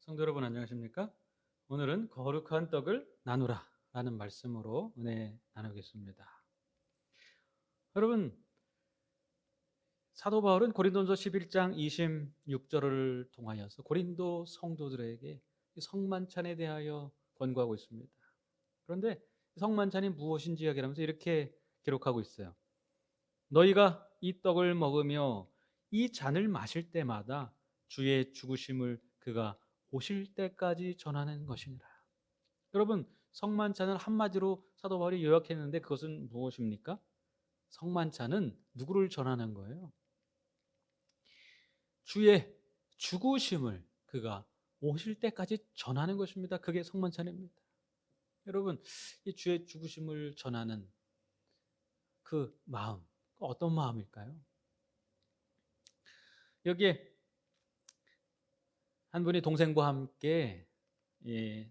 성도 여러분 안녕하십니까? 오늘은 거룩한 떡을 나누라 라는 말씀으로 은혜 나누겠습니다. 여러분, 사도 바울은 고린도전서 11장 26절을 통하여서 고린도 성도들에게 성만찬에 대하여 권고하고 있습니다. 그런데 성만찬이 무엇인지 이야기하면서 이렇게 기록하고 있어요. 너희가 이 떡을 먹으며 이 잔을 마실 때마다 주의 죽으심을 그가 오실 때까지 전하는 것이니라. 여러분, 성만찬을 한마디로 사도 바울이 요약했는데 그것은 무엇입니까? 성만찬은 누구를 전하는 거예요? 주의 죽으심을 그가 오실 때까지 전하는 것입니다. 그게 성만찬입니다. 여러분, 이 주의 죽으심을 전하는 그 마음, 어떤 마음일까요? 여기에 한 분이 동생과 함께 예,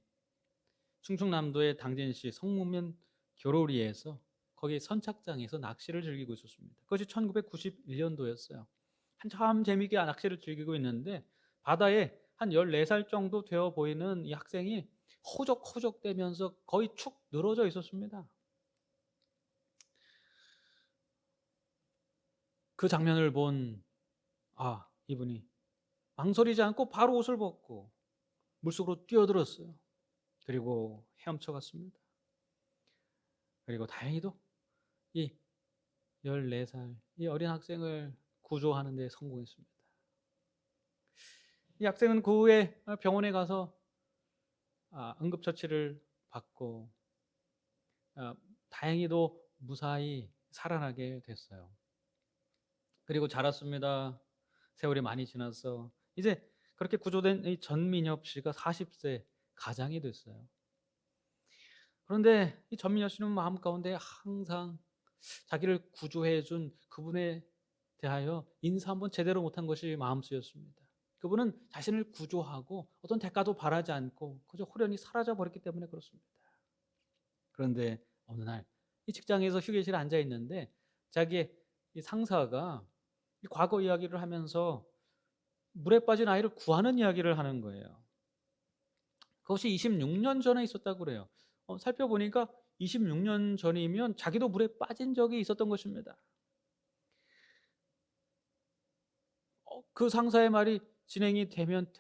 충청남도의 당진시 성무면 교로리에서 거기 선착장에서 낚시를 즐기고 있었습니다. 그것이 1991년도였어요. 한참 재미있게 낚시를 즐기고 있는데 바다에 한 14살 정도 되어 보이는 이 학생이 호적호적대면서 거의 축 늘어져 있었습니다. 그 장면을 본 이분이 망설이지 않고 바로 옷을 벗고 물속으로 뛰어들었어요. 그리고 헤엄쳐 갔습니다. 그리고 다행히도 이 14살 이 어린 학생을 구조하는 데 성공했습니다. 이 학생은 그 후에 병원에 가서 응급처치를 받고 아, 다행히도 무사히 살아나게 됐어요. 그리고 자랐습니다. 세월이 많이 지나서 이제 그렇게 구조된 이 전민엽 씨가 40세 가장이 됐어요. 그런데 이 전민엽 씨는 마음 가운데 항상 자기를 구조해 준 그분에 대하여 인사 한번 제대로 못한 것이 마음쓰였습니다. 그분은 자신을 구조하고 어떤 대가도 바라지 않고 그저 호련히 사라져 버렸기 때문에 그렇습니다. 그런데 어느 날 이 직장에서 휴게실에 앉아 있는데 자기의 이 상사가 이 과거 이야기를 하면서 물에 빠진 아이를 구하는 이야기를 하는 거예요. 그것이 26년 전에 있었다고 그래요. 살펴보니까 26년 전이면 자기도 물에 빠진 적이 있었던 것입니다. 그 상사의 말이 진행이 되면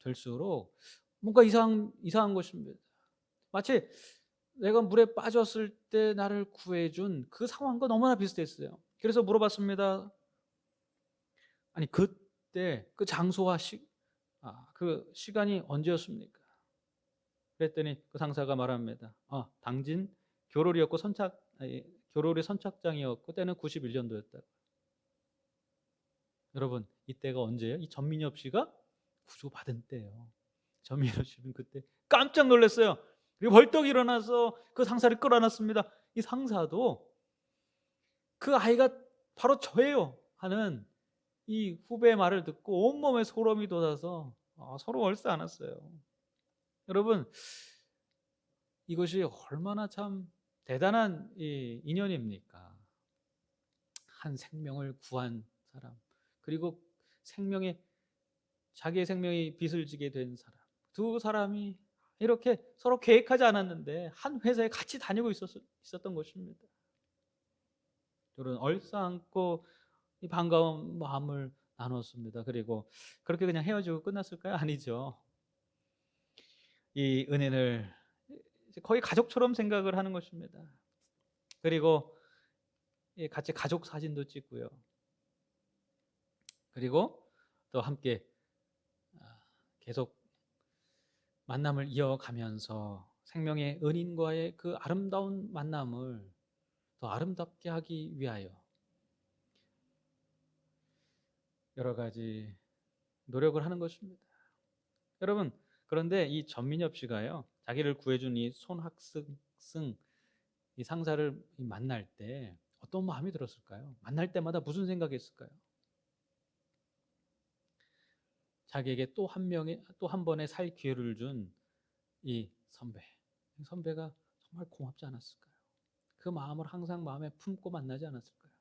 될수록 뭔가 이상한 것입니다. 마치 내가 물에 빠졌을 때 나를 구해준 그 상황과 너무나 비슷했어요. 그래서 물어봤습니다. 아니 그때 그 장소와 그 시간이 언제였습니까? 그랬더니 그 상사가 말합니다. 당진 교롤이었고 교롤의 선착장이었고 때는 91년도였다. 여러분 이때가 언제예요? 이 전민엽 씨가 구조받은 때예요. 전민엽 씨는 그때 깜짝 놀랐어요. 그리고 벌떡 일어나서 그 상사를 끌어안았습니다. 이 상사도 그 아이가 바로 저예요 하는 이 후배의 말을 듣고 온몸에 소름이 돋아서 서로 얼싸안았어요. 여러분 이것이 얼마나 참 대단한 이 인연입니까? 한 생명을 구한 사람 그리고 생명의 자기의 생명이 빚을 지게 된 사람 두 사람이 이렇게 서로 계획하지 않았는데 한 회사에 같이 다니고 있었던 것입니다. 둘은 얼싸안고 이 반가운 마음을 나눴습니다. 그리고 그렇게 그냥 헤어지고 끝났을까요? 아니죠. 이 은혜를 거의 가족처럼 생각을 하는 것입니다. 그리고 같이 가족 사진도 찍고요. 그리고 또 함께 계속 만남을 이어가면서 생명의 은인과의 그 아름다운 만남을 더 아름답게 하기 위하여 여러 가지 노력을 하는 것입니다. 여러분, 그런데 이 전민엽 씨가요, 자기를 구해준 이 손학승 이 상사를 만날 때 어떤 마음이 들었을까요? 만날 때마다 무슨 생각했을까요? 자기에게 또 한 번의 살 기회를 준 이 선배가 정말 고맙지 않았을까요? 그 마음을 항상 마음에 품고 만나지 않았을까요?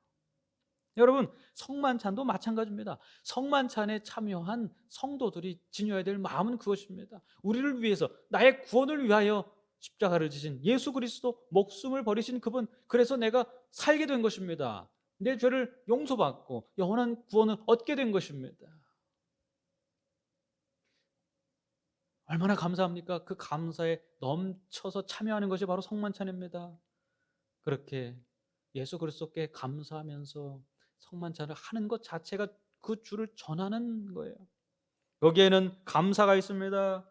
여러분, 성만찬도 마찬가지입니다. 성만찬에 참여한 성도들이 지녀야 될 마음은 그것입니다. 우리를 위해서, 나의 구원을 위하여 십자가를 지신 예수 그리스도, 목숨을 버리신 그분, 그래서 내가 살게 된 것입니다. 내 죄를 용서받고 영원한 구원을 얻게 된 것입니다. 얼마나 감사합니까? 그 감사에 넘쳐서 참여하는 것이 바로 성만찬입니다. 그렇게 예수 그리스도께 감사하면서 성만찬을 하는 것 자체가 그 주를 전하는 거예요. 여기에는 감사가 있습니다.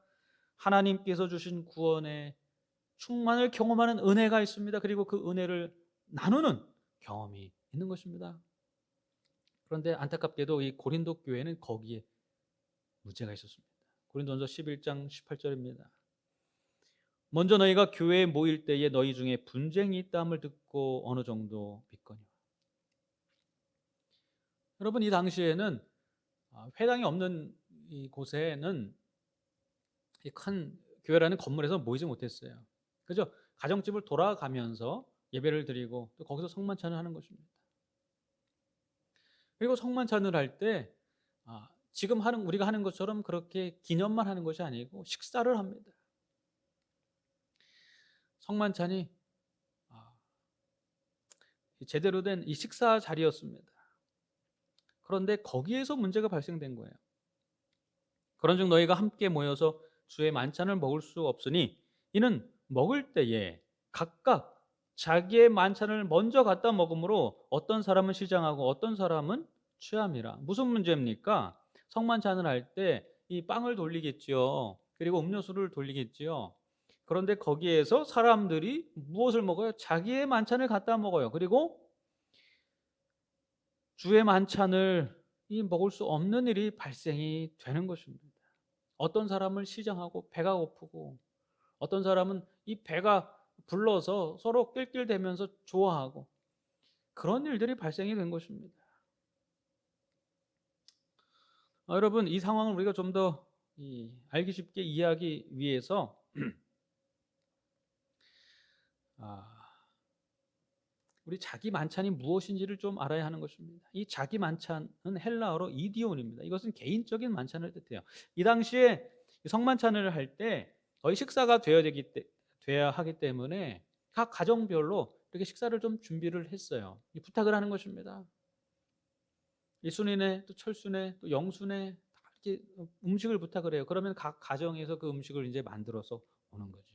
하나님께서 주신 구원의 충만을 경험하는 은혜가 있습니다. 그리고 그 은혜를 나누는 경험이 있는 것입니다. 그런데 안타깝게도 이 고린도 교회는 거기에 문제가 있었습니다. 고린도전서 11장 18절입니다. 먼저 너희가 교회에 모일 때에 너희 중에 분쟁이 있다함을 듣고 어느 정도 믿거니와. 여러분, 이 당시에는 회당이 없는 이 곳에는 이 큰 교회라는 건물에서 모이지 못했어요. 그죠? 가정집을 돌아가면서 예배를 드리고 또 거기서 성만찬을 하는 것입니다. 그리고 성만찬을 할 때 지금 우리가 하는 것처럼 그렇게 기념만 하는 것이 아니고 식사를 합니다. 성만찬이 제대로 된 이 식사 자리였습니다. 그런데 거기에서 문제가 발생된 거예요. 그런즉 너희가 함께 모여서 주의 만찬을 먹을 수 없으니 이는 먹을 때에 각각 자기의 만찬을 먼저 갖다 먹으므로 어떤 사람은 시장하고 어떤 사람은 취함이라. 무슨 문제입니까? 성만찬을 할 때 이 빵을 돌리겠지요. 그리고 음료수를 돌리겠지요. 그런데 거기에서 사람들이 무엇을 먹어요? 자기의 만찬을 갖다 먹어요. 그리고 주의 만찬을 먹을 수 없는 일이 발생이 되는 것입니다. 어떤 사람을 시장하고 배가 고프고, 어떤 사람은 이 배가 불러서 서로 낄낄대면서 좋아하고, 그런 일들이 발생이 된 것입니다. 여러분, 이 상황을 우리가 좀 더 알기 쉽게 이해하기 위해서 우리 자기 만찬이 무엇인지를 좀 알아야 하는 것입니다. 이 자기 만찬은 헬라어로 이디온입니다. 이것은 개인적인 만찬을 뜻해요. 이 당시에 성만찬을 할 때 거의 식사가 되어야 하기 때문에 각 가정별로 이렇게 식사를 좀 준비를 했어요. 부탁을 하는 것입니다. 일순이네, 또 철순에, 또 영순에 다 이렇게 음식을 부탁을 해요. 그러면 각 가정에서 그 음식을 이제 만들어서 오는 거죠.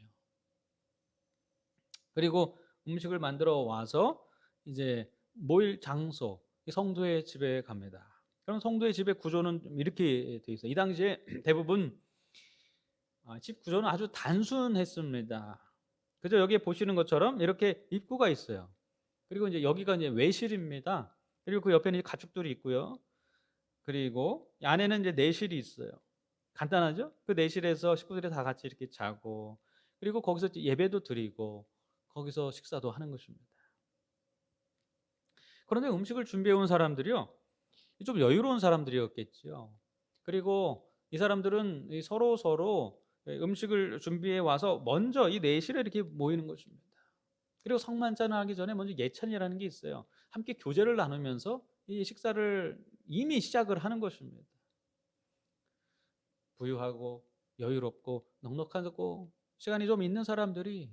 그리고 음식을 만들어 와서 이제 모일 장소, 성도의 집에 갑니다. 그럼 성도의 집의 구조는 좀 이렇게 돼 있어요. 이 당시에 대부분 집 구조는 아주 단순했습니다. 그죠? 여기에 보시는 것처럼 이렇게 입구가 있어요. 그리고 이제 여기가 이제 외실입니다. 그리고 그 옆에는 가축들이 있고요. 그리고 이 안에는 이제 내실이 있어요. 간단하죠? 그 내실에서 식구들이 다 같이 이렇게 자고, 그리고 거기서 예배도 드리고 거기서 식사도 하는 것입니다. 그런데 음식을 준비해 온 사람들이요, 좀 여유로운 사람들이었겠지요. 그리고 이 사람들은 서로 음식을 준비해 와서 먼저 이 내실에 이렇게 모이는 것입니다. 그리고 성만찬을 하기 전에 먼저 예찬이라는 게 있어요. 함께 교제를 나누면서 이 식사를 이미 시작을 하는 것입니다. 부유하고 여유롭고 넉넉하고 시간이 좀 있는 사람들이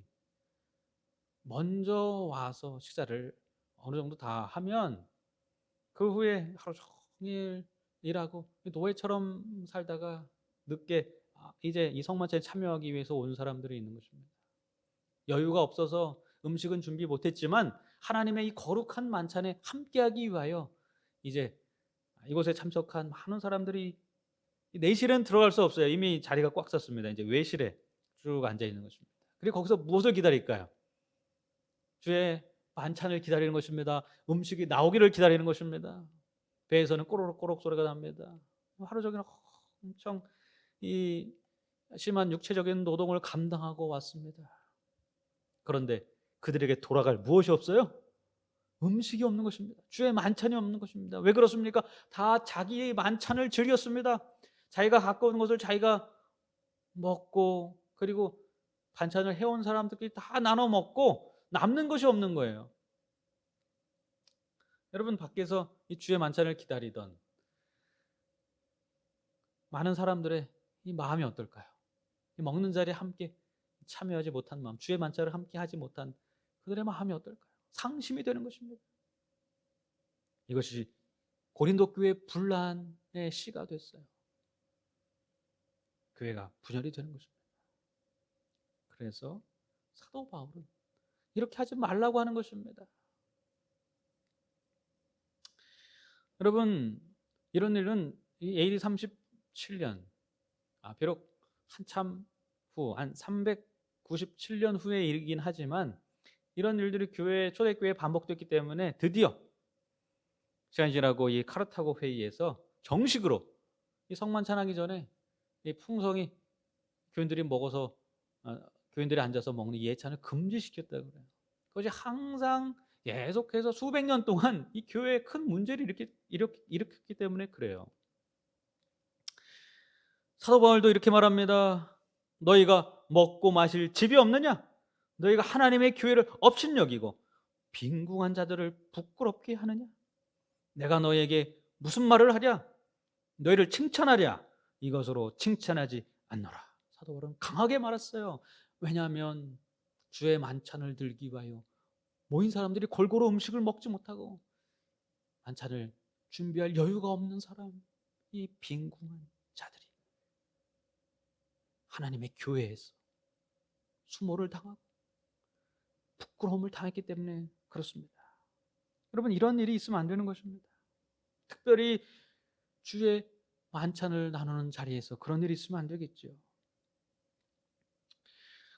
먼저 와서 식사를 어느 정도 다 하면 그 후에 하루 종일 일하고 노예처럼 살다가 늦게 이제 이 성만찬에 참여하기 위해서 온 사람들이 있는 것입니다. 여유가 없어서 음식은 준비 못했지만 하나님의 이 거룩한 만찬에 함께하기 위하여 이제 이곳에 참석한 많은 사람들이 내실은 들어갈 수 없어요. 이미 자리가 꽉 찼습니다. 이제 외실에 쭉 앉아 있는 것입니다. 그리고 거기서 무엇을 기다릴까요? 주의 만찬을 기다리는 것입니다. 음식이 나오기를 기다리는 것입니다. 배에서는 꼬르륵꼬르륵 소리가 납니다. 하루 종일 엄청 이 심한 육체적인 노동을 감당하고 왔습니다. 그런데 그들에게 돌아갈 무엇이 없어요? 음식이 없는 것입니다. 주의 만찬이 없는 것입니다. 왜 그렇습니까? 다 자기의 만찬을 즐겼습니다. 자기가 갖고 온 것을 자기가 먹고, 그리고 반찬을 해온 사람들끼리 다 나눠 먹고 남는 것이 없는 거예요. 여러분 밖에서 이 주의 만찬을 기다리던 많은 사람들의 이 마음이 어떨까요? 이 먹는 자리에 함께 참여하지 못한 마음, 주의 만찬을 함께 하지 못한 그들의 마음이 어떨까요? 상심이 되는 것입니다. 이것이 고린도 교회 분란의 씨가 됐어요. 교회가 분열이 되는 것입니다. 그래서 사도 바울은 이렇게 하지 말라고 하는 것입니다. 여러분, 이런 일은 이 AD 37년, 비록 한참 후, 한 397년 후에 일이긴 하지만 이런 일들이 초대교회에 반복됐기 때문에 드디어 시간이 지나고 이 카르타고 회의에서 정식으로 이 성만찬하기 전에 이 풍성히 교인들이 먹어서 교인들이 앉아서 먹는 예찬을 금지시켰다고 그래요. 그것이 항상 계속해서 수백 년 동안 이 교회에 큰 문제를 일으켰기 때문에 그래요. 사도 바울도 이렇게 말합니다. 너희가 먹고 마실 집이 없느냐? 너희가 하나님의 교회를 업신여기고 빈궁한 자들을 부끄럽게 하느냐? 내가 너희에게 무슨 말을 하랴? 너희를 칭찬하랴? 이것으로 칭찬하지 않노라. 사도 바울은 강하게 말했어요. 왜냐하면 주의 만찬을 들기 위하여 모인 사람들이 골고루 음식을 먹지 못하고 만찬을 준비할 여유가 없는 사람, 이 빈궁한 자들이 하나님의 교회에서 수모를 당하고 부끄러움을 당했기 때문에 그렇습니다. 여러분, 이런 일이 있으면 안 되는 것입니다. 특별히 주의 만찬을 나누는 자리에서 그런 일이 있으면 안 되겠죠.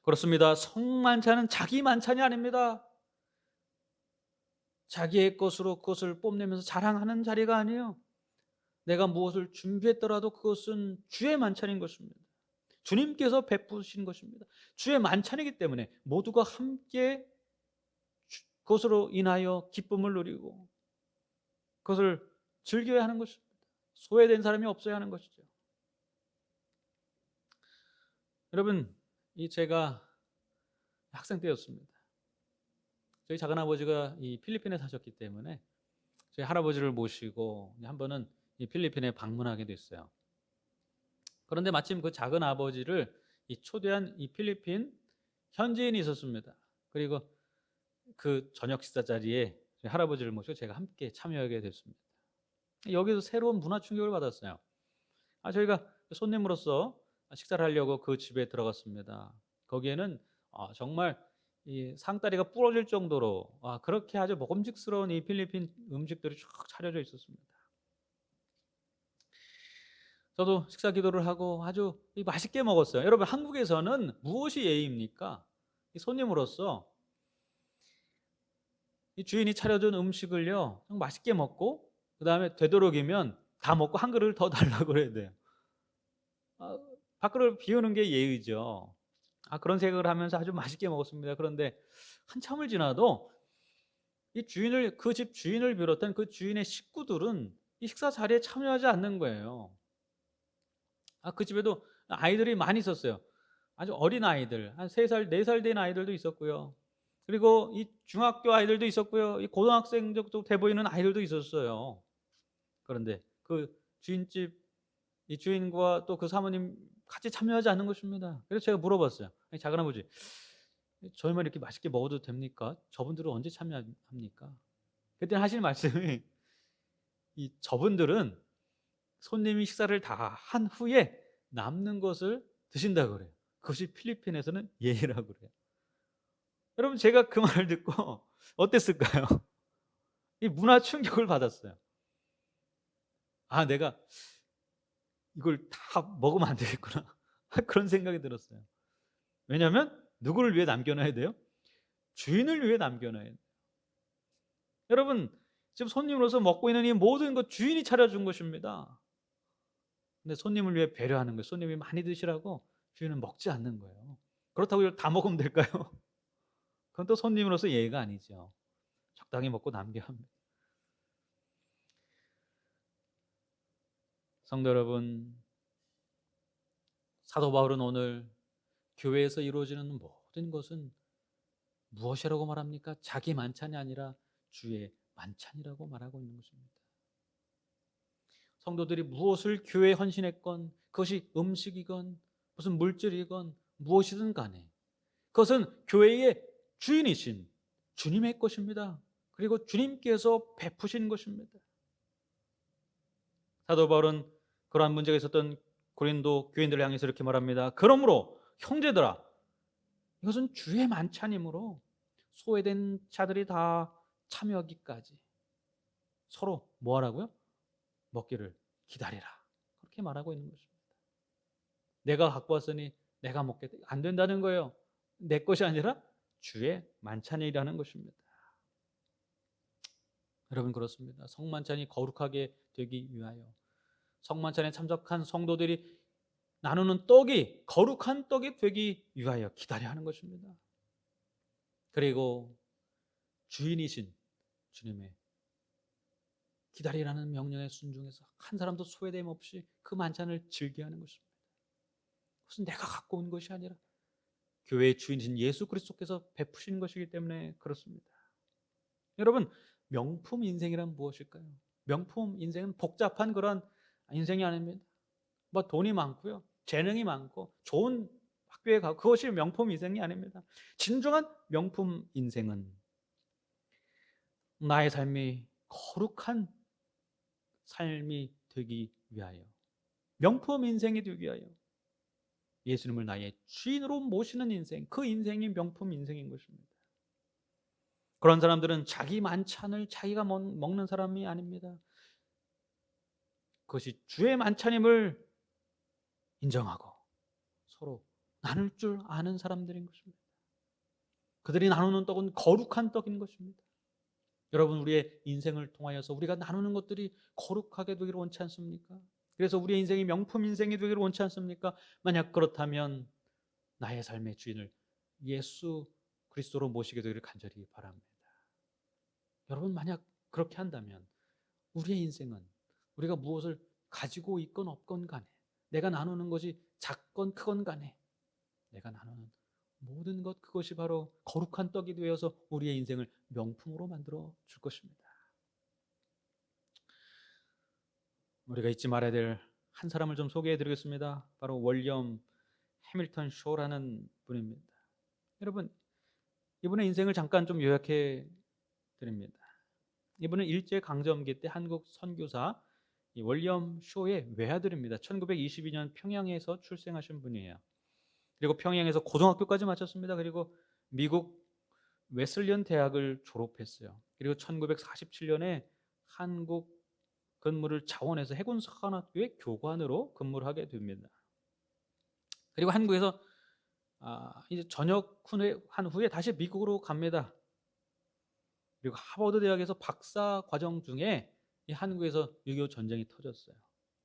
그렇습니다. 성만찬은 자기 만찬이 아닙니다. 자기의 것으로 그것을 뽐내면서 자랑하는 자리가 아니에요. 내가 무엇을 준비했더라도 그것은 주의 만찬인 것입니다. 주님께서 베푸신 것입니다. 주의 만찬이기 때문에 모두가 함께 그것으로 인하여 기쁨을 누리고 그것을 즐겨야 하는 것입니다. 소외된 사람이 없어야 하는 것이죠. 여러분, 제가 학생 때였습니다. 저희 작은아버지가 이 필리핀에 사셨기 때문에 저희 할아버지를 모시고 한 번은 이 필리핀에 방문하게 됐어요. 그런데 마침 그 작은아버지를 초대한 이 필리핀 현지인이 있었습니다. 그리고 그 저녁 식사 자리에 저희 할아버지를 모시고 제가 함께 참여하게 됐습니다. 여기서 새로운 문화 충격을 받았어요. 저희가 손님으로서 식사를 하려고 그 집에 들어갔습니다. 거기에는 정말 이 상다리가 부러질 정도로 그렇게 아주 먹음직스러운 이 필리핀 음식들이 쭉 차려져 있었습니다. 저도 식사 기도를 하고 아주 맛있게 먹었어요. 여러분, 한국에서는 무엇이 예의입니까? 이 손님으로서 이 주인이 차려준 음식을요 맛있게 먹고 그 다음에 되도록이면 다 먹고 한 그릇을 더 달라고 해야 돼요. 밥그릇을 비우는 게 예의죠. 그런 생각을 하면서 아주 맛있게 먹었습니다. 그런데 한참을 지나도 그 집 주인을 비롯한 그 주인의 식구들은 이 식사 자리에 참여하지 않는 거예요. 그 집에도 아이들이 많이 있었어요. 아주 어린 아이들, 한 3살, 4살 된 아이들도 있었고요. 그리고 이 중학교 아이들도 있었고요. 이 고등학생 정도 돼 보이는 아이들도 있었어요. 그런데 그 주인집 이 주인과 또 그 사모님 같이 참여하지 않는 것입니다. 그래서 제가 물어봤어요. 아니, 작은아버지, 저희만 이렇게 맛있게 먹어도 됩니까? 저분들은 언제 참여합니까? 그때 하시는 말씀이 저분들은 손님이 식사를 다 한 후에 남는 것을 드신다고 그래요. 그것이 필리핀에서는 예의라고 그래요. 여러분, 제가 그 말을 듣고 어땠을까요? 이 문화 충격을 받았어요. 내가 이걸 다 먹으면 안 되겠구나. 그런 생각이 들었어요. 왜냐하면 누구를 위해 남겨놔야 돼요? 주인을 위해 남겨놔야 돼요. 여러분, 지금 손님으로서 먹고 있는 이 모든 것 주인이 차려준 것입니다. 근데 손님을 위해 배려하는 거예요. 손님이 많이 드시라고 주인은 먹지 않는 거예요. 그렇다고 이걸 다 먹으면 될까요? 그건 또 손님으로서 예의가 아니죠. 적당히 먹고 남겨야 합니다. 성도 여러분, 사도 바울은 오늘 교회에서 이루어지는 모든 것은 무엇이라고 말합니까? 자기 만찬이 아니라 주의 만찬이라고 말하고 있는 것입니다. 성도들이 무엇을 교회에 헌신했건, 그것이 음식이건 무슨 물질이건 무엇이든 간에 그것은 교회의 주인이신 주님의 것입니다. 그리고 주님께서 베푸신 것입니다. 사도 바울은 그러한 문제가 있었던 고린도 교인들을 향해서 이렇게 말합니다. 그러므로 형제들아, 이것은 주의 만찬이므로 소외된 자들이 다 참여하기까지 서로 뭐 하라고요? 먹기를 기다리라. 그렇게 말하고 있는 것입니다. 내가 갖고 왔으니 내가 먹겠다. 안 된다는 거예요. 내 것이 아니라 주의 만찬이라는 것입니다. 여러분, 그렇습니다. 성만찬이 거룩하게 되기 위하여 성만찬에 참석한 성도들이 나누는 떡이 거룩한 떡이 되기 위하여 기다려야 하는 것입니다. 그리고 주인이신 주님의 기다리라는 명령에 순종해서 한 사람도 소외됨 없이 그 만찬을 즐겨야 하는 것입니다. 그것은 내가 갖고 온 것이 아니라 교회의 주인이신 예수 그리스도께서 베푸시는 것이기 때문에 그렇습니다. 여러분, 명품 인생이란 무엇일까요? 명품 인생은 복잡한 그런 인생이 아닙니다. 뭐 돈이 많고요, 재능이 많고 좋은 학교에 가고 그것이 명품 인생이 아닙니다. 진정한 명품 인생은 나의 삶이 거룩한 삶이 되기 위하여, 명품 인생이 되기 위하여 예수님을 나의 주인으로 모시는 인생, 그 인생이 명품 인생인 것입니다. 그런 사람들은 자기 만찬을 자기가 먹는 사람이 아닙니다. 그것이 주의 만찬임을 인정하고 서로 나눌 줄 아는 사람들인 것입니다. 그들이 나누는 떡은 거룩한 떡인 것입니다. 여러분, 우리의 인생을 통하여서 우리가 나누는 것들이 거룩하게 되기를 원치 않습니까? 그래서 우리의 인생이 명품 인생이 되기를 원치 않습니까? 만약 그렇다면 나의 삶의 주인을 예수 그리스도로 모시게 되기를 간절히 바랍니다. 여러분, 만약 그렇게 한다면 우리의 인생은 우리가 무엇을 가지고 있건 없건 간에, 내가 나누는 것이 작건 크건 간에 내가 나누는 모든 것, 그것이 바로 거룩한 떡이 되어서 우리의 인생을 명품으로 만들어 줄 것입니다. 우리가 잊지 말아야 될 한 사람을 좀 소개해 드리겠습니다. 바로 월리엄 해밀턴 쇼라는 분입니다. 여러분, 이분의 인생을 잠깐 좀 요약해 드립니다. 이분은 일제강점기 때 한국 선교사 월리엄 쇼의 외아들입니다. 1922년 평양에서 출생하신 분이에요. 그리고 평양에서 고등학교까지 마쳤습니다. 그리고 미국 웨슬리언 대학을 졸업했어요. 그리고 1947년에 한국 근무를 자원해서 해군사관학교의 교관으로 근무를 하게 됩니다. 그리고 한국에서 이제 전역한 후에 다시 미국으로 갑니다. 그리고 하버드 대학에서 박사 과정 중에 이 한국에서 6.25 전쟁이 터졌어요.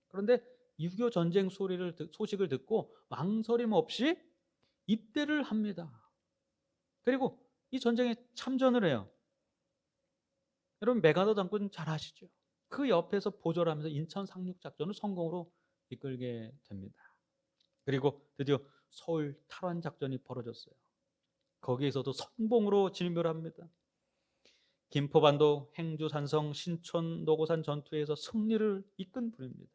그런데 6.25 전쟁 소식을 듣고 망설임 없이 입대를 합니다. 그리고 이 전쟁에 참전을 해요. 여러분, 메가더 장군 잘 아시죠? 그 옆에서 보조를 하면서 인천 상륙 작전을 성공으로 이끌게 됩니다. 그리고 드디어 서울 탈환 작전이 벌어졌어요. 거기에서도 성공으로 진멸합니다. 김포반도, 행주, 산성, 신촌, 노고산 전투에서 승리를 이끈 분입니다.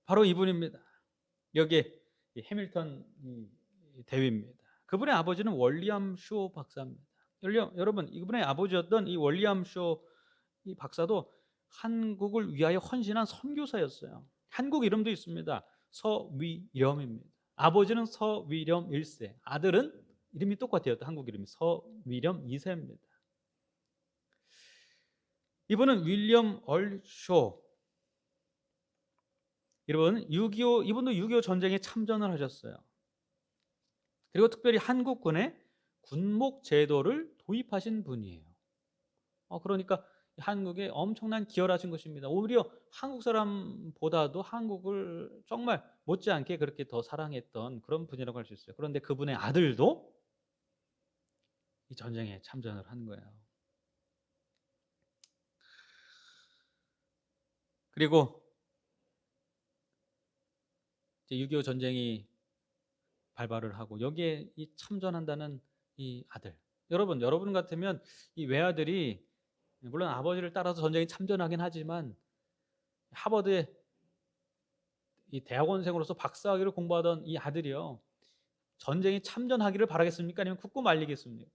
바로 이분입니다. 여기에 해밀턴 대위입니다. 그분의 아버지는 월리엄 쇼 박사입니다. 여러분, 이분의 아버지였던 이 월리엄 쇼 이 박사도 한국을 위하여 헌신한 선교사였어요. 한국 이름도 있습니다. 서위렴입니다. 아버지는 서위렴 1세, 아들은 이름이 똑같아요. 한국 이름이 서위렴 2세입니다. 이분은 윌리엄 얼쇼. 이분은 6.25, 이분도 6.25 전쟁에 참전을 하셨어요. 그리고 특별히 한국군에 군목 제도를 도입하신 분이에요. 그러니까 한국에 엄청난 기여를 하신 것입니다. 오히려 한국 사람보다도 한국을 정말 못지않게 그렇게 더 사랑했던 그런 분이라고 할 수 있어요. 그런데 그분의 아들도 이 전쟁에 참전을 한 거예요. 그리고 이제 6.25 전쟁이 발발을 하고 여기에 이 참전한다는 이 아들, 여러분 같으면 이 외아들이 물론 아버지를 따라서 전쟁에 참전하긴 하지만 하버드에 이 대학원생으로서 박사학위를 공부하던 이 아들이요. 전쟁에 참전하기를 바라겠습니까? 아니면 굳고 말리겠습니까?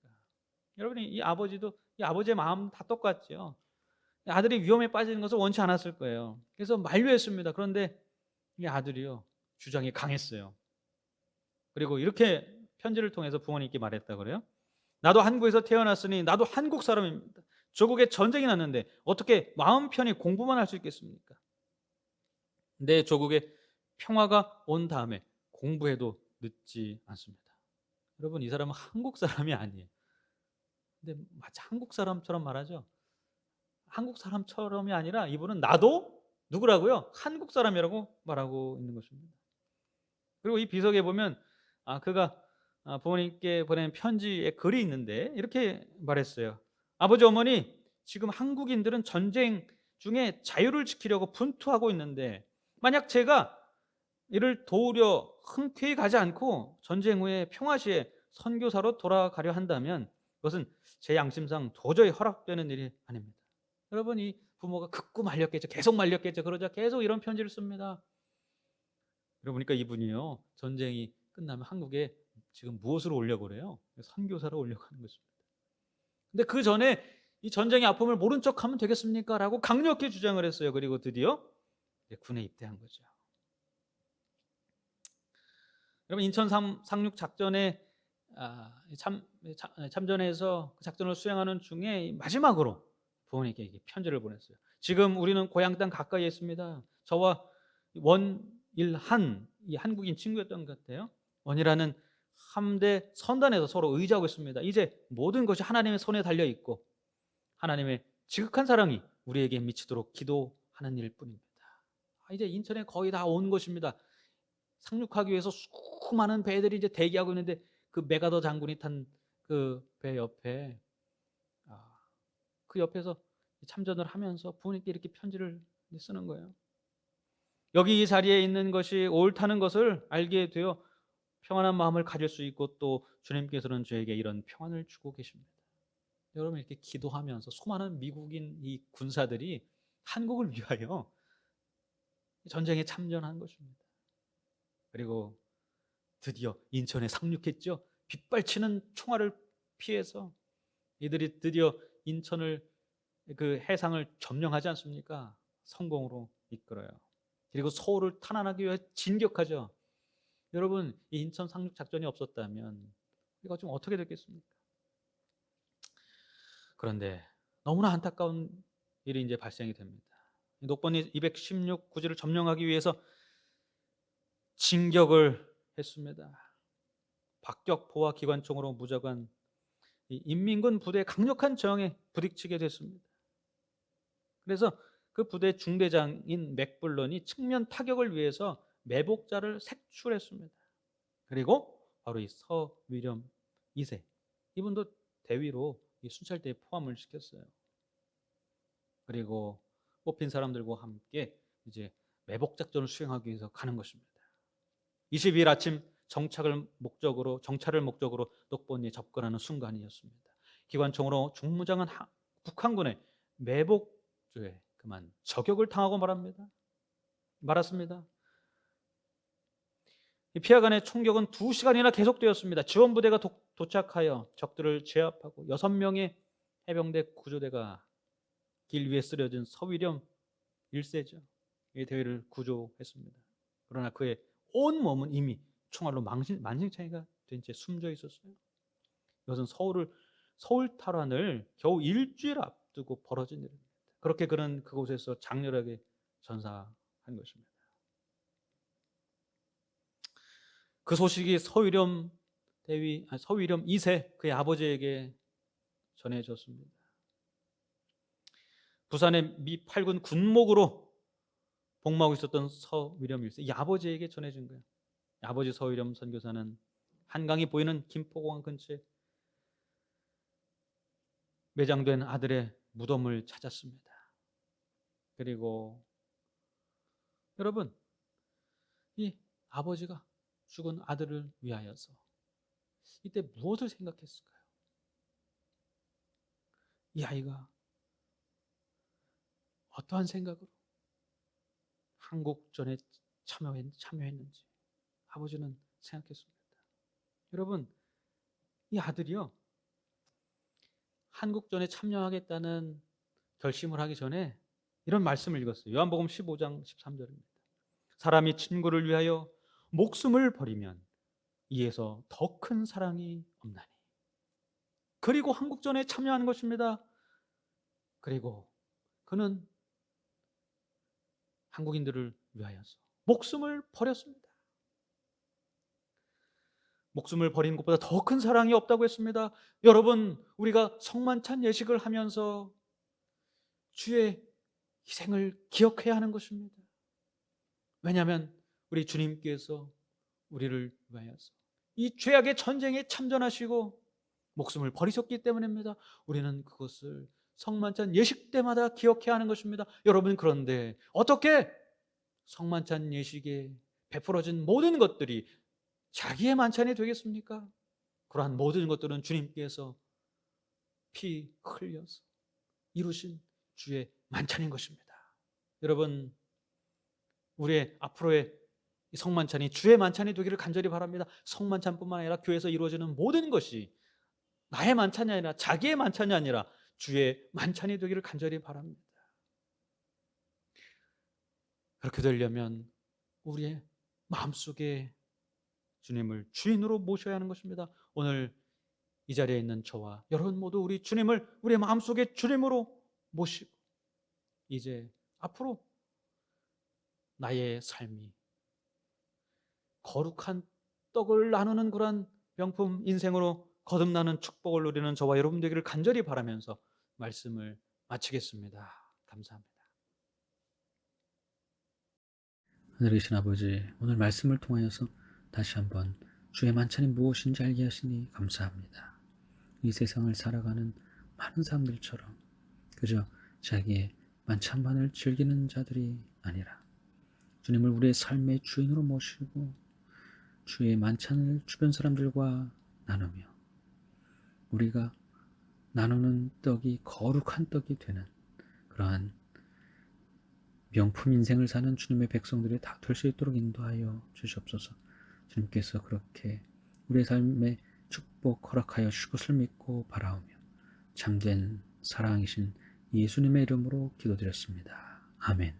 여러분이 이 아버지의 마음 다 똑같죠. 아들이 위험에 빠지는 것을 원치 않았을 거예요. 그래서 만류했습니다. 그런데 이 아들이요. 주장이 강했어요. 그리고 이렇게 편지를 통해서 부모님께 말했다 그래요. 나도 한국에서 태어났으니 나도 한국 사람입니다. 조국에 전쟁이 났는데 어떻게 마음 편히 공부만 할 수 있겠습니까? 내 조국에 평화가 온 다음에 공부해도 늦지 않습니다. 여러분 이 사람은 한국 사람이 아니에요. 근데 마치 한국 사람처럼 말하죠. 한국 사람처럼이 아니라 이분은 나도 누구라고요? 한국 사람이라고 말하고 있는 것입니다. 그리고 이 비석에 보면 그가 부모님께 보낸 편지에 글이 있는데 이렇게 말했어요. 아버지 어머니 지금 한국인들은 전쟁 중에 자유를 지키려고 분투하고 있는데 만약 제가 이를 도우려 흔쾌히 가지 않고 전쟁 후에 평화시에 선교사로 돌아가려 한다면 그것은 제 양심상 도저히 허락되는 일이 아닙니다. 여러분 이 부모가 극구 말렸겠죠. 계속 말렸겠죠. 그러자 계속 이런 편지를 씁니다. 그러고 보니까 이분이요. 전쟁이 끝나면 한국에 지금 무엇으로 오려고 그래요? 선교사로 오려고 하는 것입니다. 근데 그 전에 이 전쟁의 아픔을 모른 척하면 되겠습니까? 라고 강력히 주장을 했어요. 그리고 드디어 군에 입대한 거죠. 여러분 인천 상륙 작전에 참전해서 그 작전을 수행하는 중에 마지막으로 부모님께 이렇게 편지를 보냈어요. 지금 우리는 고향 땅 가까이에 있습니다. 저와 원일한 이 한국인 친구였던 것 같아요. 원이라는 함대 선단에서 서로 의지하고 있습니다. 이제 모든 것이 하나님의 손에 달려 있고 하나님의 지극한 사랑이 우리에게 미치도록 기도하는 일뿐입니다. 이제 인천에 거의 다 온 것입니다. 상륙하기 위해서 수많은 배들이 이제 대기하고 있는데 그 메가더 장군이 탄 그 배 옆에 그 옆에서 참전을 하면서 부모님께 이렇게 편지를 쓰는 거예요. 여기 이 자리에 있는 것이 옳다는 것을 알게 되어 평안한 마음을 가질 수 있고 또 주님께서는 저에게 이런 평안을 주고 계십니다. 여러분 이렇게 기도하면서 수많은 미국인 이 군사들이 한국을 위하여 전쟁에 참전한 것입니다. 그리고 드디어 인천에 상륙했죠. 빗발치는 총알을 피해서 이들이 드디어 인천을 그 해상을 점령하지 않습니까? 성공으로 이끌어요. 그리고 서울을 탄환하기 위해 진격하죠. 여러분 이 인천 상륙 작전이 없었다면 이거 좀 어떻게 됐겠습니까? 그런데 너무나 안타까운 일이 이제 발생이 됩니다. 녹번이 216 구지를 점령하기 위해서 진격을 했습니다. 박격포와 기관총으로 무장한 인민군 부대의 강력한 저항에 부딪히게 됐습니다. 그래서 그 부대 중대장인 맥블런이 측면 타격을 위해서 매복자를 색출했습니다. 그리고 바로 이 서위렴 2세 이분도 대위로 이 순찰대에 포함을 시켰어요. 그리고 뽑힌 사람들과 함께 이제 매복 작전을 수행하기 위해서 가는 것입니다. 22일 아침 정찰을 목적으로 녹번리에 접근하는 순간이었습니다. 기관총으로 중무장한 북한군의 매복조에 그만 저격을 당하고 말았습니다. 피하간의 총격은 2시간이나 계속되었습니다. 지원부대가 도착하여 적들을 제압하고 6명의 해병대 구조대가 길 위에 쓰러진 서위렴 1세죠. 이 대위를 구조했습니다. 그러나 그의 온 몸은 이미 총알로 만신창이가 된 채 숨져 있었어요. 이것은 서울 탈환을 겨우 일주일 앞두고 벌어진 일입니다. 그렇게 그는 그곳에서 장렬하게 전사한 것입니다. 그 소식이 서위렴 2세 그의 아버지에게 전해졌습니다. 부산의 미 8군 군목으로 복무하고 있었던 서위렴 1세 이 아버지에게 전해진 거예요. 아버지 서위렴 선교사는 한강이 보이는 김포공항 근처에 매장된 아들의 무덤을 찾았습니다. 그리고 여러분 이 아버지가 죽은 아들을 위하여서 이때 무엇을 생각했을까요? 이 아이가 어떠한 생각으로 한국전에 참여했는지 아버지는 생각했습니다. 여러분, 이 아들이요, 한국전에 참여하겠다는 결심을 하기 전에 이런 말씀을 읽었어요. 요한복음 15장 13절입니다. 사람이 친구를 위하여 목숨을 버리면 이에서 더 큰 사랑이 없나니. 그리고 한국전에 참여하는 것입니다. 그리고 그는 한국인들을 위하여서 목숨을 버렸습니다. 목숨을 버리는 것보다 더 큰 사랑이 없다고 했습니다. 여러분, 우리가 성만찬 예식을 하면서 주의 희생을 기억해야 하는 것입니다. 왜냐하면 우리 주님께서 우리를 위하여서 이 죄악의 전쟁에 참전하시고 목숨을 버리셨기 때문입니다. 우리는 그것을 성만찬 예식 때마다 기억해야 하는 것입니다. 여러분, 그런데 어떻게 성만찬 예식에 베풀어진 모든 것들이 자기의 만찬이 되겠습니까? 그러한 모든 것들은 주님께서 피 흘려서 이루신 주의 만찬인 것입니다. 여러분, 우리의 앞으로의 성만찬이 주의 만찬이 되기를 간절히 바랍니다. 성만찬뿐만 아니라 교회에서 이루어지는 모든 것이 나의 만찬이 아니라 자기의 만찬이 아니라 주의 만찬이 되기를 간절히 바랍니다. 그렇게 되려면 우리의 마음속에 주님을 주인으로 모셔야 하는 것입니다. 오늘 이 자리에 있는 저와 여러분 모두 우리 주님을 우리의 마음속에 주님으로 모시고 이제 앞으로 나의 삶이 거룩한 떡을 나누는 그런 명품 인생으로 거듭나는 축복을 누리는 저와 여러분 되기를 간절히 바라면서 말씀을 마치겠습니다. 감사합니다. 하늘에 계신 아버지, 오늘 말씀을 통하여서 다시 한번 주의 만찬이 무엇인지 알게 하시니 감사합니다. 이 세상을 살아가는 많은 사람들처럼 그저 자기의 만찬만을 즐기는 자들이 아니라 주님을 우리의 삶의 주인으로 모시고 주의 만찬을 주변 사람들과 나누며 우리가 나누는 떡이 거룩한 떡이 되는 그러한 명품 인생을 사는 주님의 백성들이 다 될 수 있도록 인도하여 주시옵소서. 주님께서 그렇게 우리의 삶에 축복 허락하여 주실 것을 믿고 바라오며 참된 사랑이신 예수님의 이름으로 기도드렸습니다. 아멘.